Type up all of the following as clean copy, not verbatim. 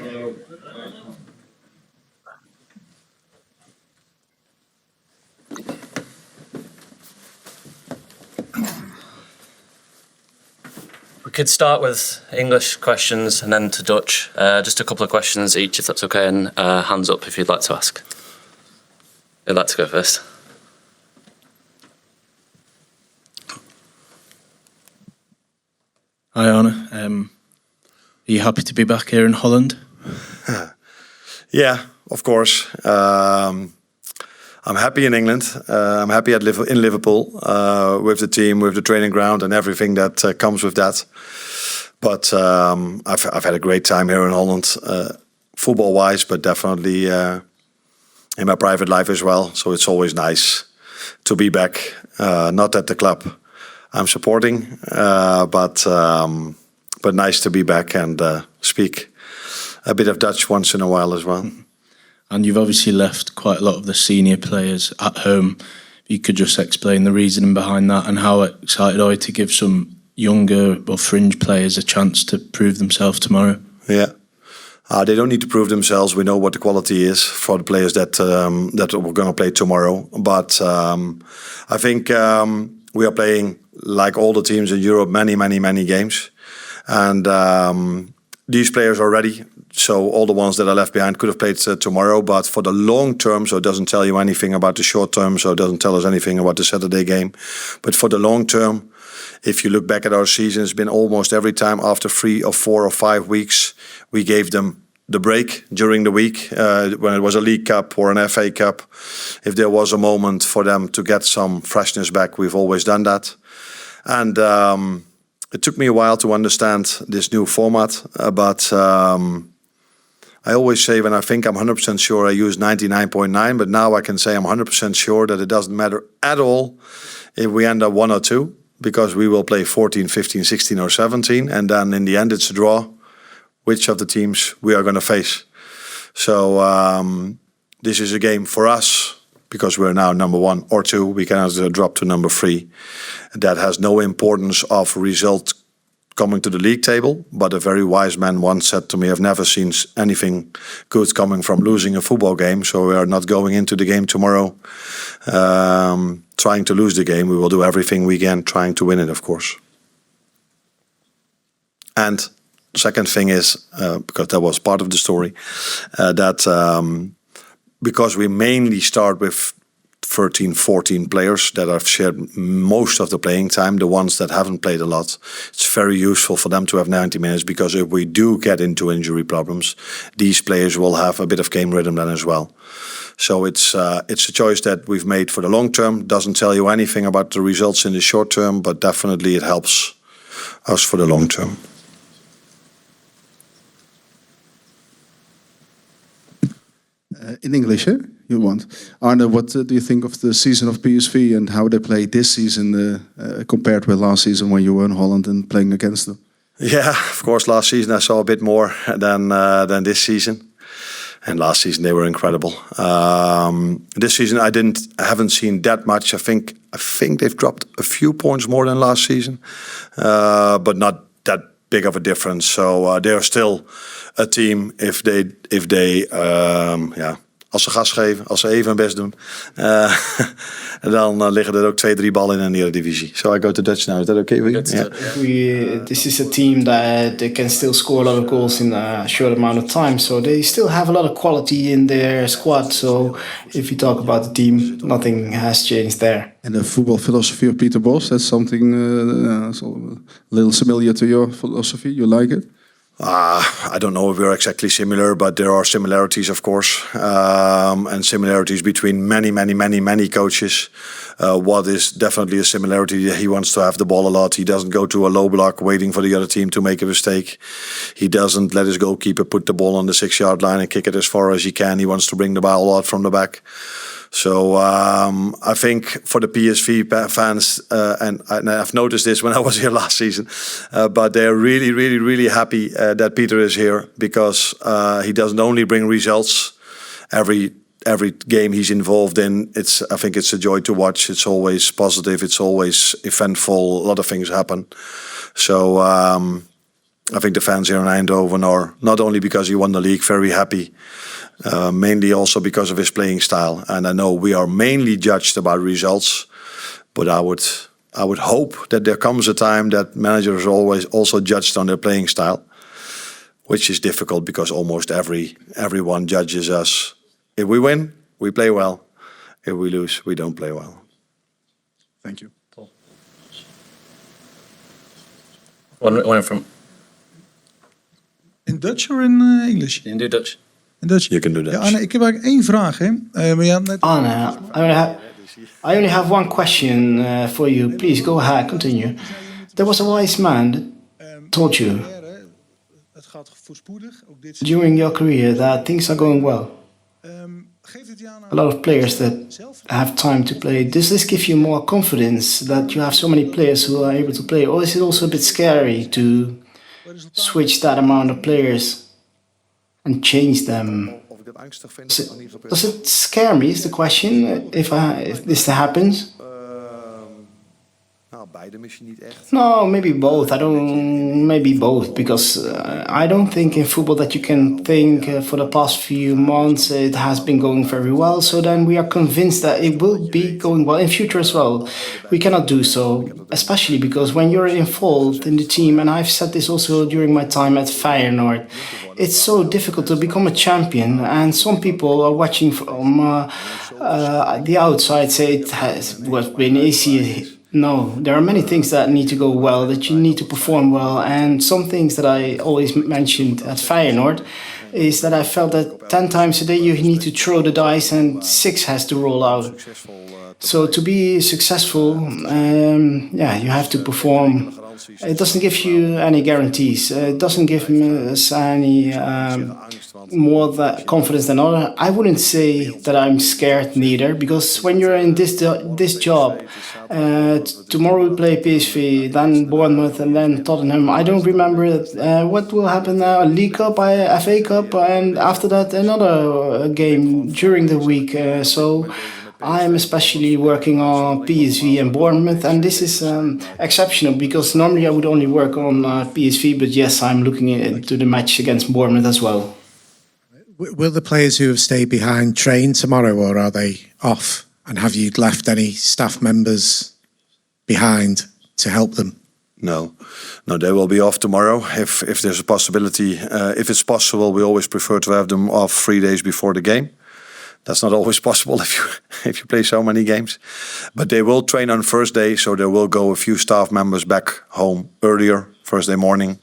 We could start with English questions and then to Dutch. Just a couple of questions each, if that's okay, and hands up if you'd like to ask. I'd like to go first. Hi Arne, are you happy to be back here in Holland? Yeah, of course. I'm happy in England. I'm happy in Liverpool with the team, with the training ground and everything that comes with that. But I've had a great time here in Holland, football-wise, but definitely in my private life as well. So it's always nice to be back, not at the club I'm supporting, but nice to be back and speak a bit of Dutch once in a while as well. And you've obviously left quite a lot of the senior players at home. If you could just explain the reasoning behind that and how excited are you to give some younger or fringe players a chance to prove themselves tomorrow? Yeah. They don't need to prove themselves. We know what the quality is for the players that we're going to play tomorrow. But I think we are playing, like all the teams in Europe, many games. And these players are ready. So all the ones that are left behind could have played tomorrow. But for the long term, so it doesn't tell you anything about the short term. So it doesn't tell us anything about the Saturday game. But for the long term, if you look back at our season, it's been almost every time after 3 or 4 or 5 weeks, we gave them the break during the week when it was a League Cup or an FA Cup. If there was a moment for them to get some freshness back, we've always done that. And it took me a while to understand this new format, but I always say when I think I'm 100% sure, I use 99.9, but now I can say I'm 100% sure that it doesn't matter at all if we end up 1 or 2, because we will play 14, 15, 16 or 17, and then in the end it's a draw which of the teams we are going to face. So this is a game for us, because we're now number 1 or 2, we cannot drop to number 3. That has no importance of result coming to the league table, but a very wise man once said to me, I've never seen anything good coming from losing a football game, so we are not going into the game tomorrow trying to lose the game. We will do everything we can trying to win it, of course. And second thing is, because that was part of the story, that because we mainly start with 13, 14 players that have shared most of the playing time, the ones that haven't played a lot, it's very useful for them to have 90 minutes, because if we do get into injury problems, these players will have a bit of game rhythm then as well. So it's a choice that we've made for the long term. Doesn't tell you anything about the results in the short term, but definitely it helps us for the long term. In English, you want. Arne, what do you think of the season of PSV and how they play this season compared with last season when you were in Holland and playing against them? Yeah, of course, last season I saw a bit more than this season. And last season they were incredible. This season I haven't seen that much. I think they've dropped a few points more than last season, but not that big of a difference. So they are still a team if they als ze gas geven, als ze even hun best doen, dan liggen er ook 2-3 ballen in de Eredivisie. So I go to Dutch now. Is that okay with you? Yeah. This is a team that they can still score a lot of goals in a short amount of time. So they still have a lot of quality in their squad. So if you talk about the team, nothing has changed there. And the football philosophy of Peter Bosz, that's something a little similar to your philosophy. You like it? I don't know if we're exactly similar, but there are similarities, of course, and similarities between many coaches. What is definitely a similarity, he wants to have the ball a lot. He doesn't go to a low block waiting for the other team to make a mistake. He doesn't let his goalkeeper put the ball on the 6-yard line and kick it as far as he can. He wants to bring the ball a lot from the back. So I think for the PSV fans, and I've noticed this when I was here last season, but they're really happy that Peter is here, because he doesn't only bring results every game he's involved in. I think it's a joy to watch. It's always positive. It's always eventful. A lot of things happen. So I think the fans here in Eindhoven are, not only because he won the league, very happy, mainly also because of his playing style. And I know we are mainly judged about results, but I would hope that there comes a time that managers are always also judged on their playing style, which is difficult because almost everyone judges us. If we win, we play well. If we lose, we don't play well. Thank you. One in front. In Dutch or in English? You can do Dutch. In Dutch. You can do that. Ja, Arne, ik heb eigenlijk één vraag. Hè. Maar ja, net... Arne, I only have one question for you. Please go ahead, continue. There was a wise man that told you Het gaat voorspoedig. Ook dit during your career that things are going well. geeft het jou A lot of players that have time to play. Does this give you more confidence that you have so many players who are able to play? Or is it also a bit scary to switch that amount of players and change them? Does it scare me, is the question, if this happens? No, maybe both. Maybe both, because I don't think in football that you can think for the past few months it has been going very well, so then we are convinced that it will be going well in future as well. We cannot do so, especially because when you're involved in the team, and I've said this also during my time at Feyenoord, it's so difficult to become a champion, and some people are watching from the outside say it has been easy. No, there are many things that need to go well, that you need to perform well, and some things that I always mentioned at Feyenoord is that I felt that 10 times a day you need to throw the dice and 6 has to roll out. So to be successful, you have to perform. It doesn't give you any guarantees. It doesn't give us any more confidence than other. I wouldn't say that I'm scared neither, because when you're in this job, tomorrow we play PSV, then Bournemouth, and then Tottenham. I don't remember what will happen now. League Cup, FA Cup, and after that another game during the week. So I'm especially working on PSV and Bournemouth, and this is exceptional because normally I would only work on PSV, but yes, I'm looking into the match against Bournemouth as well. Will the players who have stayed behind train tomorrow, or are they off? And have you left any staff members behind to help them? No, they will be off tomorrow. If there's a possibility, if it's possible, we always prefer to have them off 3 days before the game. That's not always possible if you play so many games. But they will train on first day, so there will go a few staff members back home earlier, first day morning,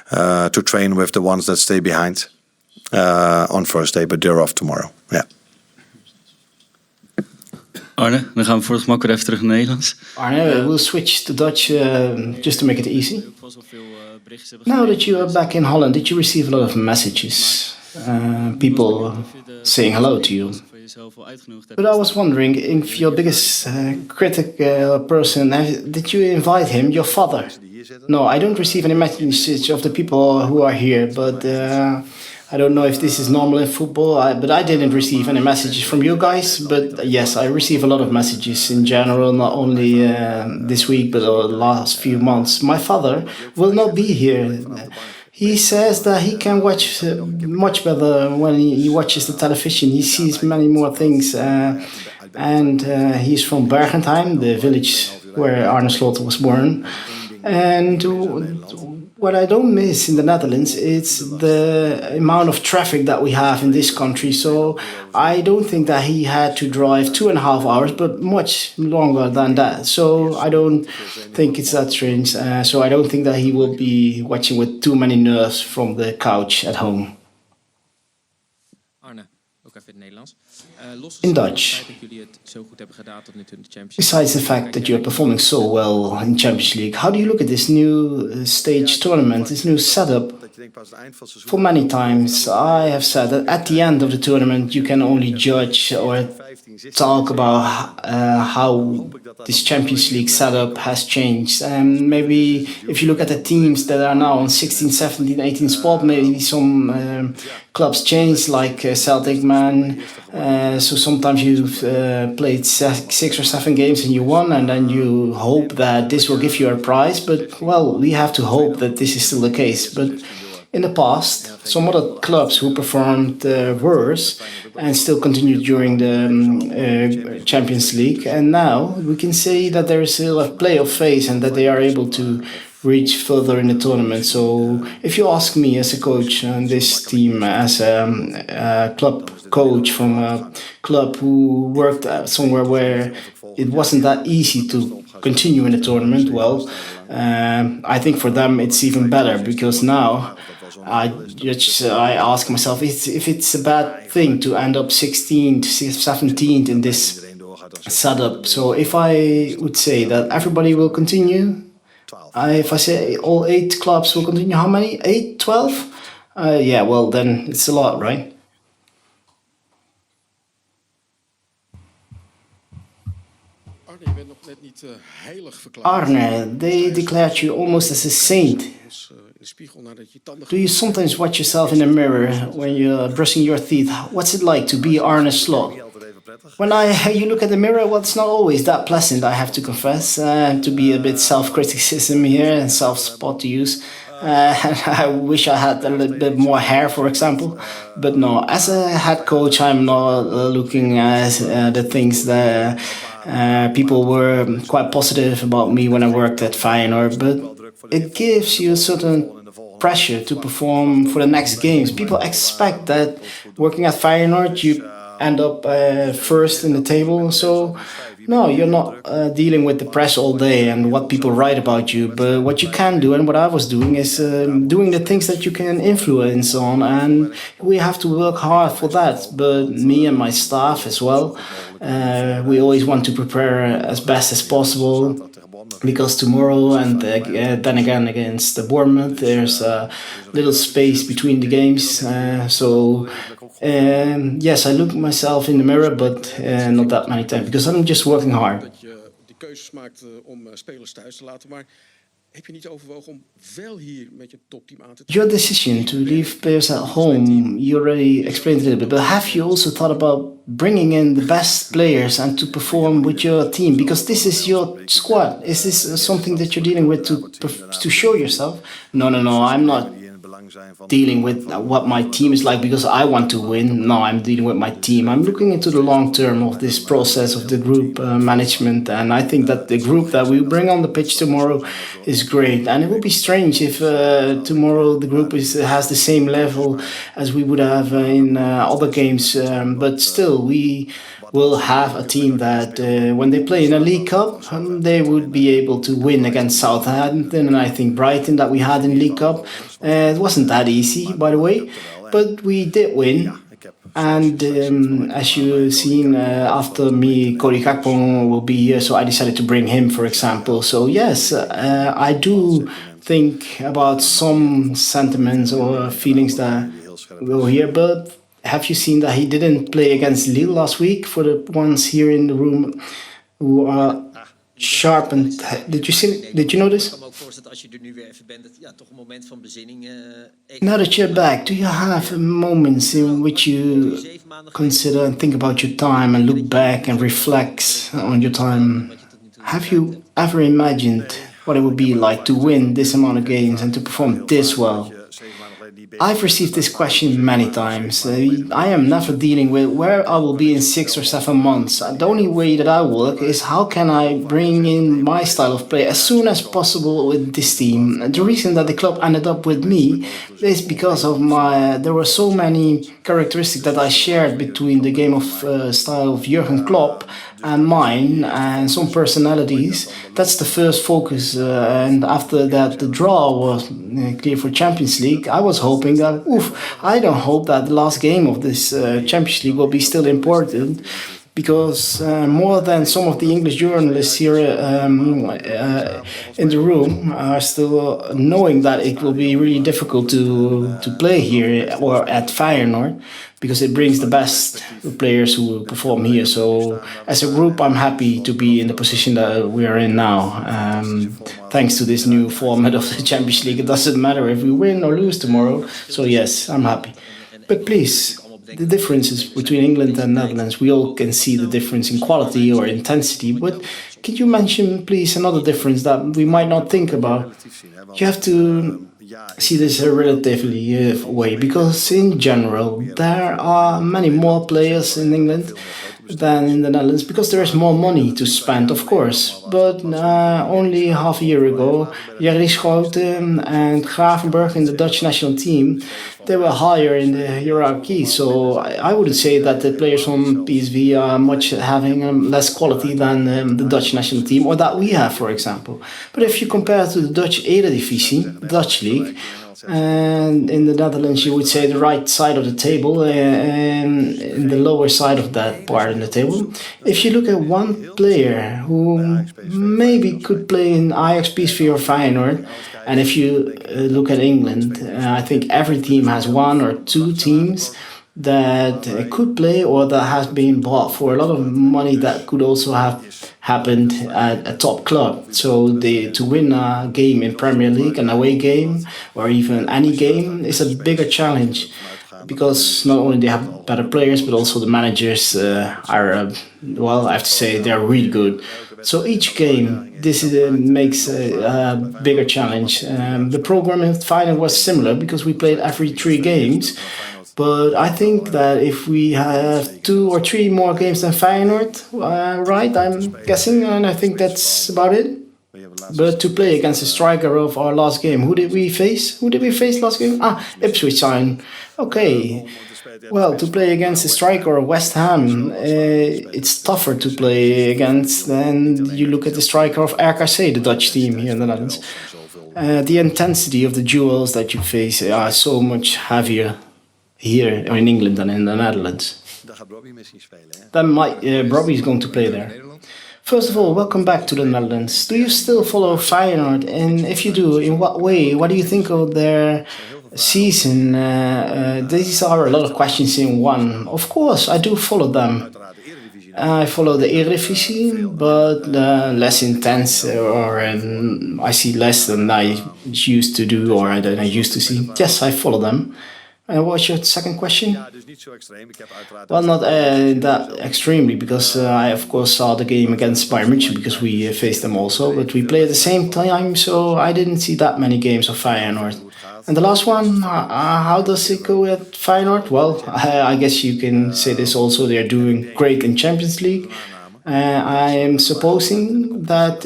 to train with the ones that stay behind on first day, but they're off tomorrow. Yeah. Arne, dan gaan we voor het gemak weer even terug naar Nederlands. Arne, we'll switch to Dutch just to make it easy. Now that you are back in Holland, did you receive a lot of messages? People saying hello to you. But I was wondering if your biggest critic person, did you invite him, your father? No, I don't receive any messages of the people who are here, but I don't know if this is normal in football, but I didn't receive any messages from you guys. But yes, I receive a lot of messages in general, not only this week, but the last few months. My father will not be here. He says that he can watch much better when he watches the television. He sees many more things. And he's from Bergentheim, the village where Arne Slot was born. And what I don't miss in the Netherlands is the amount of traffic that we have in this country. So I don't think that he had to drive 2.5 hours, but much longer than that. So I don't think it's that strange. So I don't think that he will be watching with too many nerves from the couch at home. Arne, ook even in het Nederlands. In Dutch. Besides the fact that you're performing so well in Champions League, how do you look at this new stage tournament, this new setup? For many times, I have said that at the end of the tournament, you can only judge or talk about how this Champions League setup has changed. And maybe if you look at the teams that are now on 16, 17, 18 spot, maybe some clubs changed, like Celtic, man. So sometimes you've played 6 or 7 games and you won, and then you hope that this will give you a prize. But, well, we have to hope that this is still the case. But in the past, some other clubs who performed worse and still continued during the Champions League. And now we can say that there is still a playoff phase and that they are able to reach further in the tournament. So if you ask me as a coach on this team, as a club coach from a club who worked somewhere where it wasn't that easy to continue in the tournament, well, I think for them it's even better, because now I ask myself if it's a bad thing to end up 16th, 17th in this setup. So if I would say that everybody will continue, if I say all 8 clubs will continue, how many? 8, 12? Yeah, well then it's a lot, right? Arne, they declared you almost as a saint. Do you sometimes watch yourself in the mirror when you're brushing your teeth? What's it like to be Arne Slot? When you look at the mirror, well, it's not always that pleasant, I have to confess, to be a bit self-criticism here and self-spot to use. I wish I had a little bit more hair, for example. But no, as a head coach, I'm not looking at the things that people were quite positive about me when I worked at Feyenoord. But it gives you a certain pressure to perform for the next games. People expect that working at Feyenoord, you end up first in the table. So no, you're not dealing with the press all day and what people write about you. But what you can do, and what I was doing, is doing the things that you can influence on. And we have to work hard for that. But me and my staff as well, we always want to prepare as best as possible. Because tomorrow and then again against the Bournemouth, there's a little space between the games. Yes, I look at myself in the mirror, but not that many times, because I'm just working hard. Your decision to leave players at home, you already explained a little bit, but have you also thought about bringing in the best players and to perform with your team? Because this is your squad. Is this something that you're dealing with to show yourself? No, I'm not dealing with what my team is like because I want to win. No, I'm dealing with my team. I'm looking into the long term of this process of the group management, and I think that the group that we bring on the pitch tomorrow is great. And it would be strange if tomorrow the group has the same level as we would have in other games, but still we will have a team that when they play in a League Cup, they would be able to win against Southampton and I think Brighton that we had in League Cup. It wasn't that easy, by the way, but we did win. And as you've seen, after me, Cody Gakpo will be here, so I decided to bring him, for example. So yes, I do think about some sentiments or feelings that will here, but have you seen that he didn't play against Lille last week? For the ones here in the room who are sharp and did you notice? Now that you're back, do you have moments in which you consider and think about your time and look back and reflect on your time? Have you ever imagined what it would be like to win this amount of games and to perform this well? I've received this question many times. I am never dealing with where I will be in 6 or 7 months. The only way that I work is how can I bring in my style of play as soon as possible with this team. The reason that the club ended up with me is because of there were so many characteristics that I shared between the game of style of Jurgen Klopp and mine, and some personalities. That's the first focus, and after that the draw was clear for Champions League. I was hoping that I don't hope that the last game of this Champions League will be still important, because more than some of the English journalists here in the room are still knowing that it will be really difficult to play here or at Feyenoord, because it brings the best players who perform here. So as a group, I'm happy to be in the position that we are in now. Thanks to this new format of the Champions League, it doesn't matter if we win or lose tomorrow. So yes, I'm happy. But please, the differences between England and Netherlands, we all can see the difference in quality or intensity, but can you mention, please, another difference that we might not think about? You have to see this a relatively way, because in general, there are many more players in England than in the Netherlands, because there is more money to spend, of course. But only half a year ago, Jerry Schouten and Gravenberch in the Dutch national team, they were higher in the hierarchy. So I wouldn't say that the players from PSV are much having less quality than the Dutch national team, or that we have, for example. But if you compare to the Dutch Eredivisie, the Dutch league, and in the Netherlands, you would say the right side of the table, and in the lower side of that part in the table. If you look at one player who maybe could play in Ajax, PSV or Feyenoord, and if you look at England, I think every team has one or two teams that could play or that has been bought for a lot of money that could also have happened at a top club. So to win a game in Premier League, an away game, or even any game, is a bigger challenge, because not only they have better players, but also the managers are, well, I have to say, they're really good. So each game, this makes a bigger challenge. The program in Feyenoord was similar, because we played every 3 games. But I think that if we have 2 or 3 more games than Feyenoord, right, I'm guessing, and I think that's about it. But to play against the striker of our last game, who did we face? Who did we face last game? Ipswich Town. Okay. Well, to play against the striker of West Ham, it's tougher to play against than you look at the striker of RKC, the Dutch team here in the Netherlands. The intensity of the duels that you face are so much heavier here in England than in the Netherlands. Then Robbie's going to play there. First of all, welcome back to the Netherlands. Do you still follow Feyenoord? And if you do, in what way? What do you think of their season? These are a lot of questions in one. Of course, I do follow them. I follow the Eredivisie, but less intense, or I see less than I used to do, or than I used to see. Yes, I follow them. And what's your second question? Well, not that extremely, because I of course saw the game against Bayern München, because we faced them also, but we play at the same time, so I didn't see that many games of Feyenoord. And the last one, how does it go at Feyenoord? Well, I guess you can say this also, they're doing great in Champions League. I am supposing that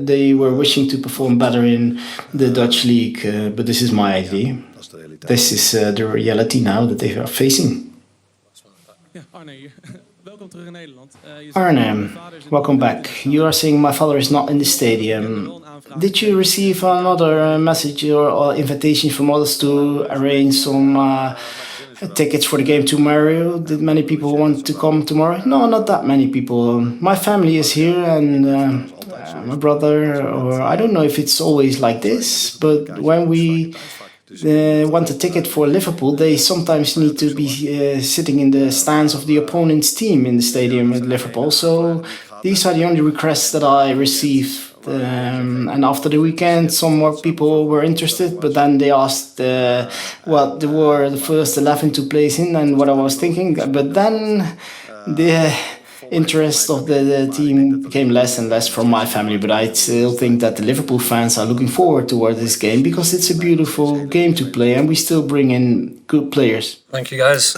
they were wishing to perform better in the Dutch league, but this is my idea. This is the reality now that they are facing. Arne, welcome back. You are saying my father is not in the stadium. Did you receive another message or invitation from others to arrange some tickets for the game tomorrow? Did many people want to come tomorrow? No, not that many people. My family is here, and my brother, or I don't know if it's always like this, but when we want a ticket for Liverpool, they sometimes need to be sitting in the stands of the opponent's team in the stadium at Liverpool. So these are the only requests that I received. And after the weekend, some more people were interested, but then they asked what were the first 11 to place in and what I was thinking. But then the interest of the team became less and less from my family. But I still think that the Liverpool fans are looking forward toward this game, because it's a beautiful game to play and we still bring in good players. Thank you, guys.